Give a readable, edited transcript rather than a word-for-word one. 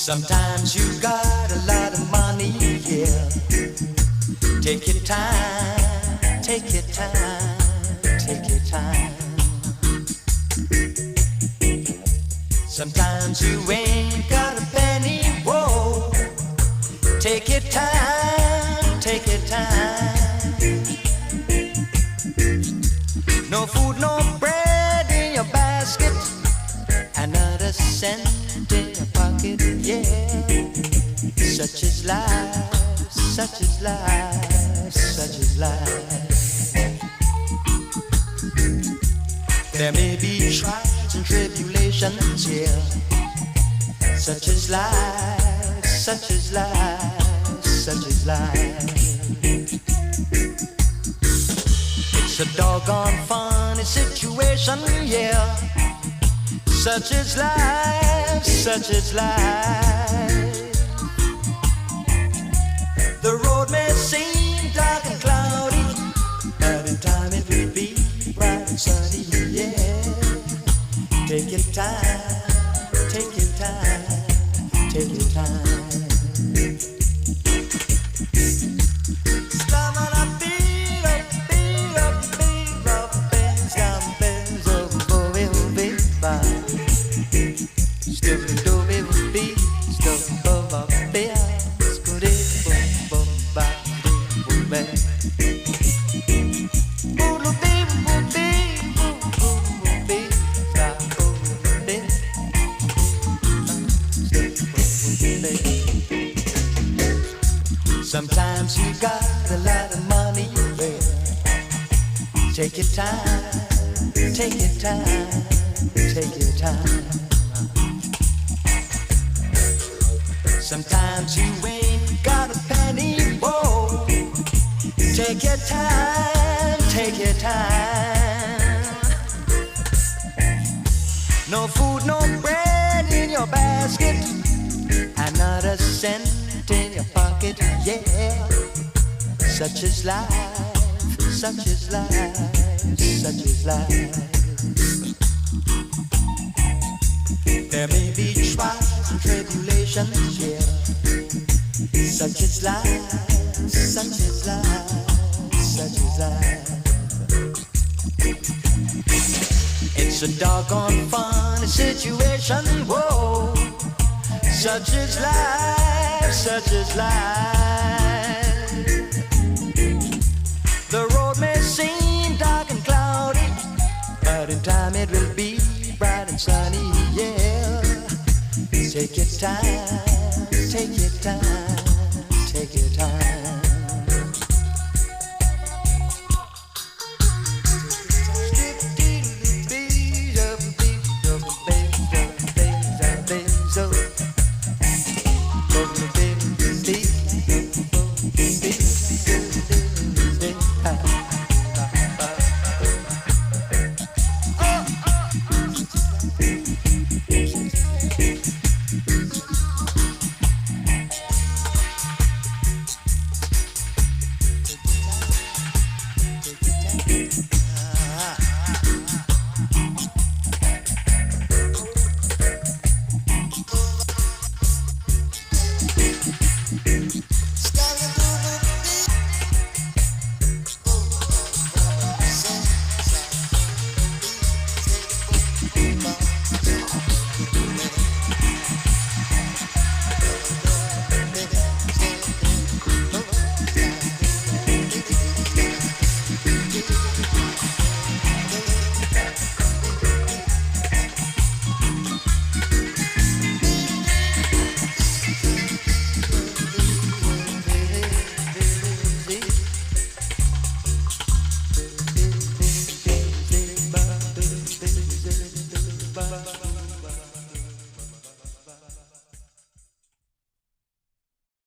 Sometimes you got a lot of money, yeah. Take your time, take your time, take your time. Sometimes you ain't got a penny, whoa. Take your time, take your time. No food, no bread in your basket, another cent in your pocket, yeah. Such is life, such is life, such is life. There may be trials and tribulations, yeah. Such is life, such is life, such is life. It's a doggone funny situation, yeah. Such is life, such is life. The road may seem dark and cloudy, but in time it will be bright and sunny, yeah. Take your time, take your time, take your time. Sometimes you got a lot of money, yeah. Take your time, take your time, take your time. Sometimes you ain't got a penny, whoa. Take your time, take your time. No food, no bread in your basket, another cent in your pocket, yeah. Such is life, such is life, such is life. There may be trials and tribulations, yeah. Such is life, such is life, such is life. It's a doggone funny situation, whoa. Such is life, such is life. The road may seem dark and cloudy, but in time it will be bright and sunny, yeah. Take your time, take your time, take your time.